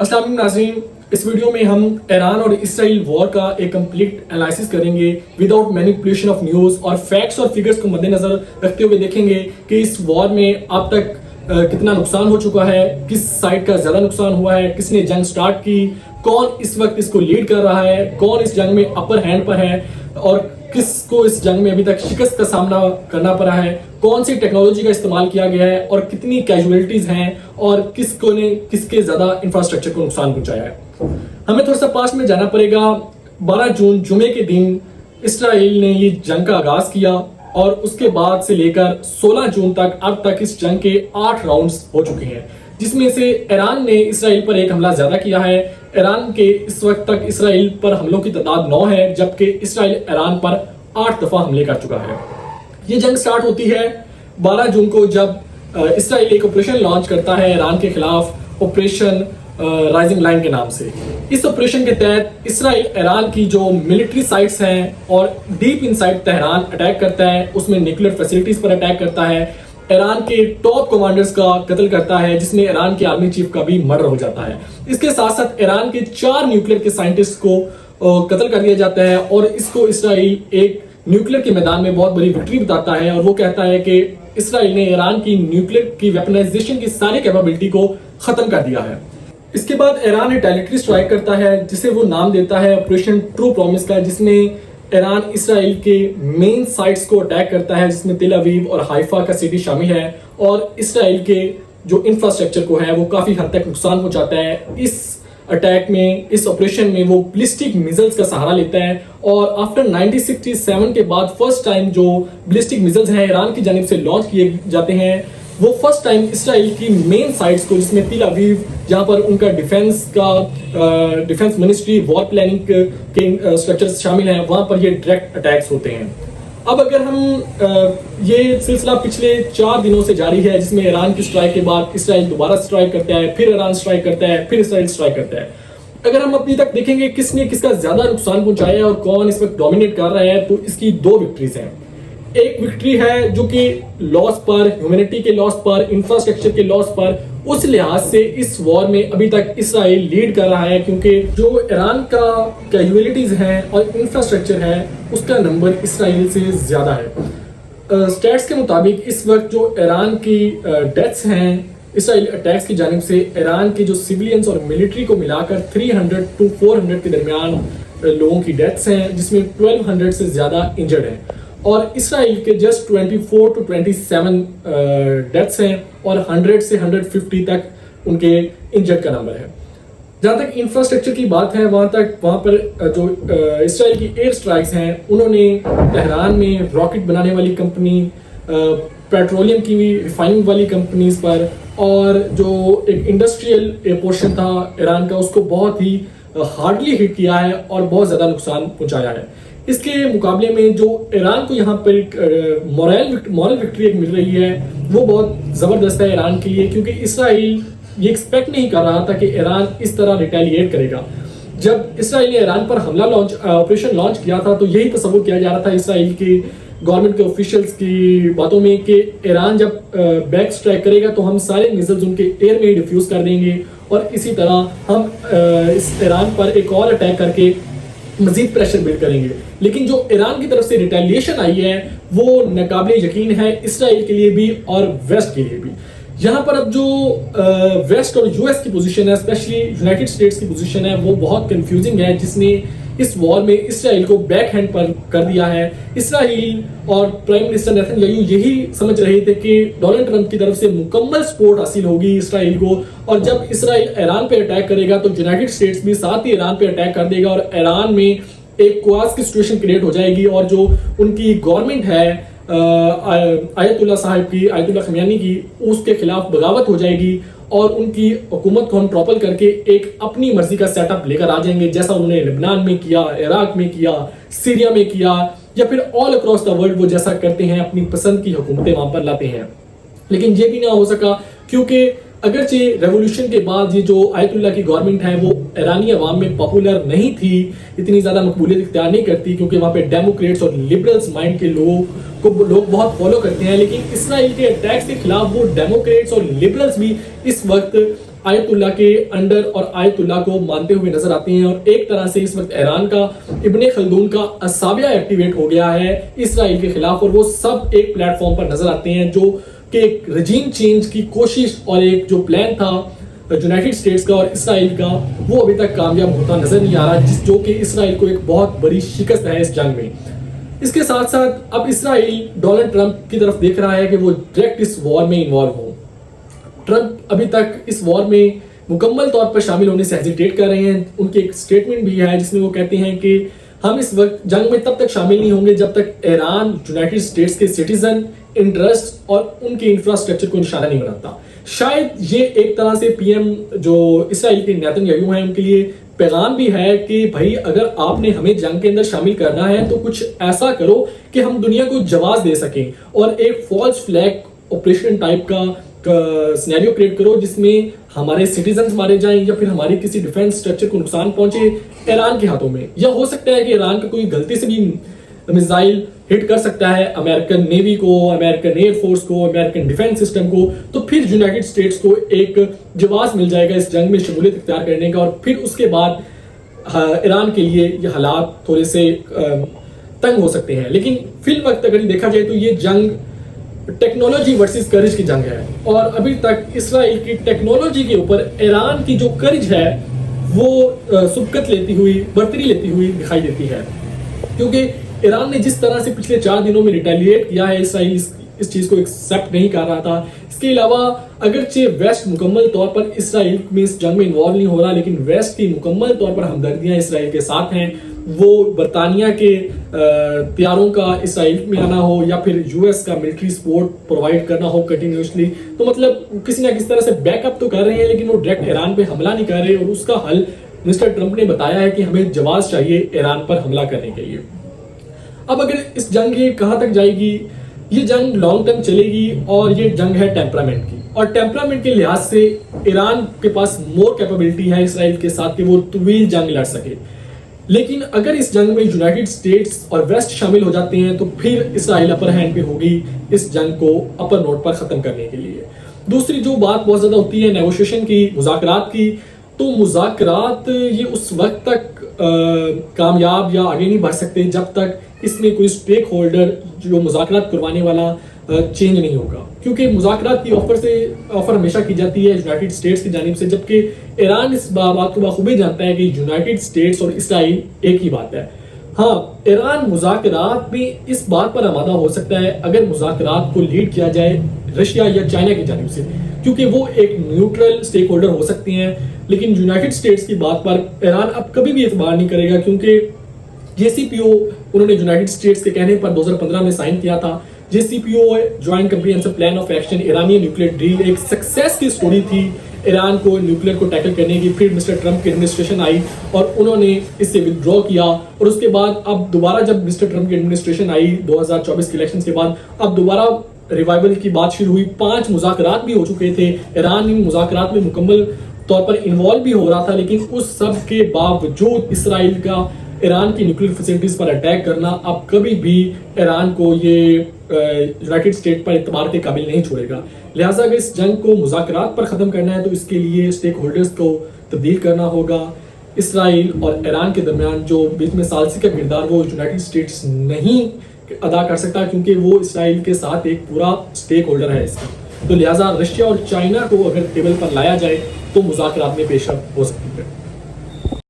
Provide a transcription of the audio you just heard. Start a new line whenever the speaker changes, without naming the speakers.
अस्सलाम वालेकुम नाज़रीन, इस वीडियो में हम ईरान और इसराइल वॉर का एक कंप्लीट एनालिसिस करेंगे विदाउट मैनिपुलेशन ऑफ न्यूज़ और फैक्ट्स और फिगर्स को मद्देनजर रखते हुए देखेंगे कि इस वॉर में अब तक कितना नुकसान हो चुका है, किस साइड का ज़्यादा नुकसान हुआ है, किसने जंग स्टार्ट की, कौन इस वक्त इसको लीड कर रहा है, कौन इस जंग में अपर हैंड पर है और किसको इस जंग में अभी तक शिकस्त का सामना करना पड़ा है, कौन सी टेक्नोलॉजी का इस्तेमाल किया गया है और कितनी कैजुअलिटीज हैं और किसको ने किसके ज्यादा इंफ्रास्ट्रक्चर को नुकसान पहुंचाया है। हमें थोड़ा सा पास में जाना पड़ेगा। 12 जून जुमे के दिन इसराइल ने ये जंग का आगाज किया और उसके बाद से लेकर 16 जून तक अब तक इस जंग के 8 राउंड्स हो चुके हैं, जिसमें से ईरान ने इसराइल पर एक हमला ज्यादा किया है। ईरान के इस वक्त तक इसराइल पर हमलों की तादाद 9 है, जबकि इसराइल ईरान पर 8 दफा हमले कर चुका है। ये जंग स्टार्ट होती है 12 जून को, जब इसराइल एक ऑपरेशन लॉन्च करता है ईरान के खिलाफ, ऑपरेशन राइजिंग लाइन के नाम से। इस ऑपरेशन के तहत इसराइल ईरान की जो मिलिट्री साइट्स हैं और डीप इनसाइड तेहरान अटैक करता है, उसमें न्यूक्लियर फैसिलिटीज पर अटैक करता है, ईरान के टॉप कमांडर्स का कत्ल करता है, जिसमें ईरान के आर्मी चीफ का भी मर्डर हो जाता है। इसके साथ साथ ईरान के 4 न्यूक्लियर के साइंटिस्ट को कत्ल कर दिया जाता है और इसको इसराइल एक न्यूक्लियर के मैदान में बहुत बड़ी विक्ट्री बताता है और वो कहता है कि इसराइल ने ईरान की न्यूक्लियर की वेपनाइजेशन की सारी कैपेबिलिटी को खत्म कर दिया है। इसके बाद ईरान रिटेलिटरी स्ट्राइक करता है, जिसे वो नाम देता है ऑपरेशन ट्रू प्रॉमिस का, जिसमें ईरान इसराइल के मेन साइट्स को अटैक करता है, जिसमें तेल अवीव और हाइफा का सिटी शामिल है और इसराइल के जो इंफ्रास्ट्रक्चर को है वो काफी हद तक नुकसान पहुंचाता है। इस अटैक में, इस ऑपरेशन में वो बैलिस्टिक मिसाइल्स का सहारा लेता है और आफ्टर 1967 के बाद फर्स्ट टाइम जो बैलिस्टिक मिसाइल्स हैं ईरान की जानिब से लॉन्च किए जाते हैं, वो फर्स्ट टाइम इसराइल की मेन साइट्स को, जिसमें तेल अवीव, जहां पर उनका डिफेंस मिनिस्ट्री, वॉर प्लानिंग के स्ट्रक्चर्स शामिल हैं, वहां पर ये डायरेक्ट अटैक्स होते हैं। अब अगर हम ये सिलसिला पिछले 4 दिनों से जारी है, जिसमें ईरान की स्ट्राइक के बाद इसराइल दोबारा स्ट्राइक करता है, फिर ईरान स्ट्राइक करता है, फिर इसराइल स्ट्राइक करता है। अगर हम अभी तक देखेंगे किसने किसका ज्यादा नुकसान पहुंचाया है और कौन इस वक्त डोमिनेट कर रहा है, तो इसकी 2 विक्ट्रीज हैं। एक विक्ट्री है जो कि लॉस पर, ह्यूमैनिटी के लॉस पर, इंफ्रास्ट्रक्चर के लॉस पर, उस लिहाज से इस वॉर में अभी तक इसराइल लीड कर रहा है, क्योंकि जो ईरान का कैजुअलिटीज हैं और इंफ्रास्ट्रक्चर है उसका नंबर इसराइल से ज्यादा है। स्टैट्स के मुताबिक इस वक्त जो ईरान की डेथ्स हैं इसराइल अटैक्स की जानिब से, ईरान के जो सिविलियंस और मिलिट्री को मिलाकर 300 to 400 के दरमियान लोगों की डेथ्स हैं, जिसमें 1200 से ज्यादा इंजर्ड हैं और इसराइल के जस्ट 24 to 27 डेथ्स हैं और 100 से 150 तक उनके इंजर्ड का नंबर है। जहां तक इंफ्रास्ट्रक्चर की बात है, वहां पर जो इसराइल की एयर स्ट्राइक्स हैं, उन्होंने तेहरान में रॉकेट बनाने वाली कंपनी, पेट्रोलियम की रिफाइनिंग वाली कंपनीज पर और जो एक इंडस्ट्रियल पोर्शन था ईरान का, उसको बहुत ही हार्डली हिट किया है और बहुत ज्यादा नुकसान पहुंचाया है। इसके मुकाबले में जो ईरान को यहाँ पर एक मॉरल विक्ट्री एक मिल रही है, वो बहुत जबरदस्त है ईरान के लिए, क्योंकि इसराइल ये एक्सपेक्ट नहीं कर रहा था कि ईरान इस तरह रिटेलिएट करेगा। जब इसराइल ने ईरान पर ऑपरेशन लॉन्च किया था, तो यही तस्वुर किया जा रहा था इसराइल की गवर्नमेंट के ऑफिशियल्स की बातों में कि ईरान जब बैक स्ट्राइक करेगा तो हम सारे मिसाइल्स उनके एयर में ही डिफ्यूज कर देंगे और इसी तरह हम इस ईरान पर एक और अटैक करके मजीद प्रेशर बिल्ड करेंगे। लेकिन जो ईरान की तरफ से रिटेलिएशन आई है वो नाकाबिले यकीन है इसराइल के लिए भी और वेस्ट के लिए भी। यहाँ पर अब जो वेस्ट और यूएस की पोजीशन है, स्पेशली यूनाइटेड स्टेट्स की पोजीशन है, वो बहुत कंफ्यूजिंग है, जिसने इस वॉर में इसराइल को बैक हैंड पर कर दिया है। इसराइल और प्राइम मिनिस्टर नेतन्याहू यही समझ रहे थे कि डोनाल्ड ट्रंप की तरफ से मुकम्मल सपोर्ट हासिल होगी इसराइल को, और जब इसराइल ईरान पे अटैक करेगा तो यूनाइटेड स्टेट्स भी साथ ही ईरान पे अटैक कर देगा और ईरान में एक क्वास की सिचुएशन क्रिएट हो जाएगी और जो उनकी गवर्नमेंट है आयतुल्लाह खमेनी की, उसके खिलाफ बगावत हो जाएगी और उनकी हुकूमत को हम टॉपल करके एक अपनी मर्जी का सेटअप लेकर आ जाएंगे, जैसा उन्होंने लेबनान में किया, इराक में किया, सीरिया में किया, या फिर ऑल अक्रॉस द वर्ल्ड वो जैसा करते हैं, अपनी पसंद की हुकूमतें वहां पर लाते हैं। लेकिन ये भी ना हो सका, क्योंकि अगरचे रेवोल्यूशन के बाद ये जो आयतुल्लाह की गवर्नमेंट है वो ईरानी अवाम में पॉपुलर नहीं थी, इतनी ज्यादा मकबूलियत इख्तियार नहीं करती, क्योंकि वहां पे डेमोक्रेट्स और लिबरल्स माइंड के लोगों को लोग बहुत फॉलो करते हैं। लेकिन इसराइल के अटैक्स के खिलाफ वो डेमोक्रेट्स और लिबरल्स भी इस वक्त आयतुल्ला के अंडर और आयतुल्ला को मानते हुए नजर आते हैं। और एक तरह से इस वक्त ईरान का इब्ने खल्दून का असाबिया एक्टिवेट हो गया है इसराइल के खिलाफ, और वो सब एक प्लेटफॉर्म पर नजर आते हैं जो कि एक रजीम चेंज की कोशिश और एक जो प्लान था यूनाइटेड स्टेट्स का और इसराइल का, वो अभी तक कामयाब होता नजर नहीं आ रहा, जो कि इसराइल को एक बहुत बड़ी शिकस्त है इस जंग में। इसके साथ साथ अब इसराइल डोनाल्ड ट्रंप की तरफ देख रहा है कि वो डायरेक्ट इस वॉर में इन्वॉल्व हो। ट्रंप अभी तक इस वॉर में मुकम्मल तौर पर शामिल होने से हेजिटेट कर रहे हैं। उनकी एक स्टेटमेंट भी है जिसमें वो कहते हैं कि हम इस वक्त जंग में तब तक शामिल नहीं होंगे जब तक ईरान यूनाइटेड स्टेट्स के सिटीजन, इंटरेस्ट और उनके इंफ्रास्ट्रक्चर को निशाना नहीं बनाता। शायद ये एक तरह से पीएम जो इसराइल के नेतन्याहू हैं उनके लिए पैगाम भी है कि भाई अगर आपने हमें जंग के अंदर शामिल करना है तो कुछ ऐसा करो कि हम दुनिया को जवाब दे सकें, और एक फॉल्स फ्लैग ऑपरेशन टाइप का सिनेरियो क्रिएट करो जिसमें हमारे सिटीजन्स मारे जाएं या फिर हमारे किसी डिफेंस स्ट्रक्चर को नुकसान पहुंचे ईरान के हाथों में। या हो सकता है कि ईरान का कोई गलती से भी मिसाइल हिट कर सकता है अमेरिकन नेवी को, अमेरिकन एयरफोर्स को, अमेरिकन डिफेंस सिस्टम को, तो फिर यूनाइटेड स्टेट्स को एक जवाब मिल जाएगा इस जंग में शमूलियत इख्तियार करने का। और फिर उसके बाद ईरान के लिए ये हालात थोड़े से तंग हो सकते हैं। लेकिन फिल वक्त अगर देखा जाए तो ये जंग टेक्नोलॉजी वर्सेस करेज की जंग है, और अभी तक इसराइल की टेक्नोलॉजी के ऊपर ईरान की जो करेज है वो सुबकत लेती हुई, बर्तरी लेती हुई दिखाई देती है। क्योंकि ईरान ने जिस तरह से पिछले 4 दिनों में रिटेलिएट किया है, इसराइल इस चीज को एक्सेप्ट नहीं कर रहा था। इसके अलावा अगरचे वेस्ट मुकम्मल तौर पर इसराइल में इस जंग में इन्वॉल्व नहीं हो रहा, लेकिन वेस्ट की मुकम्मल तौर पर हमदर्दियां इसराइल के साथ हैं। वो बरतानिया के तैयारों का इसराइल में आना हो या फिर यूएस का मिलिट्री सपोर्ट प्रोवाइड करना हो कंटिन्यूसली, तो मतलब किसी ना किसी तरह से बैकअप तो कर रहे हैं, लेकिन वो डायरेक्ट ईरान पे हमला नहीं कर रहे। और उसका हल मिस्टर ट्रंप ने बताया है कि हमें जवाब चाहिए ईरान पर हमला करने के लिए। अब अगर इस जंग ये कहां तक जाएगी, ये जंग लॉन्ग टर्म चलेगी और ये जंग है टेम्परामेंट की, और टेम्परामेंट के लिहाज से ईरान के पास मोर कैपेबिलिटी है इसराइल के साथ कि वो तवील जंग लड़ सके। लेकिन अगर इस जंग में यूनाइटेड स्टेट्स और वेस्ट शामिल हो जाते हैं तो फिर इसराइल अपर हैंड पे होगी इस जंग को अपर नोट पर खत्म करने के लिए। दूसरी जो बात बहुत ज्यादा होती है नेगोशिएशन की, मुज़ाकरात की, तो मुज़ाकरात ये उस वक्त तक कामयाब या आगे नहीं बढ़ सकते जब तक इसमें कोई स्टेक होल्डर जो मुज़ाकरात करवाने वाला चेंज नहीं होगा। क्योंकि मुज़ाकरात की ऑफर हमेशा की जाती है यूनाइटेड स्टेट्स की जानिब से, जबकि ईरान इस बात को बखूबी जानता है कि यूनाइटेड स्टेट्स और इसराइल एक ही बात है। हाँ, ईरान मुज़ाकरात में इस बात पर आमादा हो सकता है अगर मुज़ाकरात को लीड किया जाए रशिया या चाइना की जानिब से, क्योंकि वो एक न्यूट्रल स्टेक होल्डर हो सकती हैं। लेकिन यूनाइटेड स्टेट्स की बात पर ईरान अब कभी भी एतबार नहीं करेगा, क्योंकि जेसीपीओ उन्होंने यूनाइटेड स्टेट्स के कहने पर 2015 में साइन किया था। JCPO joint comprehensive plan of action ईरानी न्यूक्लियर डील एक सक्सेस की स्टोरी थी ईरान को न्यूक्लियर को टैकल करने की। फिर मिस्टर ट्रंप की एडमिनिस्ट्रेशन आई और उन्होंने इससे विथड्रॉ किया, और उसके बाद अब दोबारा जब मिस्टर ट्रंप की एडमिनिस्ट्रेशन आई 2024 के इलेक्शन के बाद, अब दोबारा रिवाइवल की बात शुरू हुई। 5 मुज़ाकरात भी हो चुके थे, ईरान इन मुज़ाकरात में मुकम्मल तौर पर इन्वॉल्व भी हो रहा था, लेकिन उस सब के बावजूद इसराइल का ईरान की न्यूक्लियर फैसिलिटीज पर अटैक करना अब कभी भी ईरान को ये यूनाइटेड स्टेट पर इतबार के काबिल नहीं छोड़ेगा। लिहाजा अगर इस जंग को मुज़ाकरात पर ख़त्म करना है तो इसके लिए स्टेक होल्डर्स को तब्दील करना होगा। इसराइल और ईरान के दरमियान जो बीच में सालसी का किरदार वो यूनाइटेड स्टेट्स नहीं अदा कर सकता, क्योंकि वो इसराइल के साथ एक पूरा स्टेक होल्डर है इसका। तो लिहाजा रशिया और चाइना को अगर टेबल पर लाया जाए तो मुज़ाकरात में पेशरफ हो सकती है।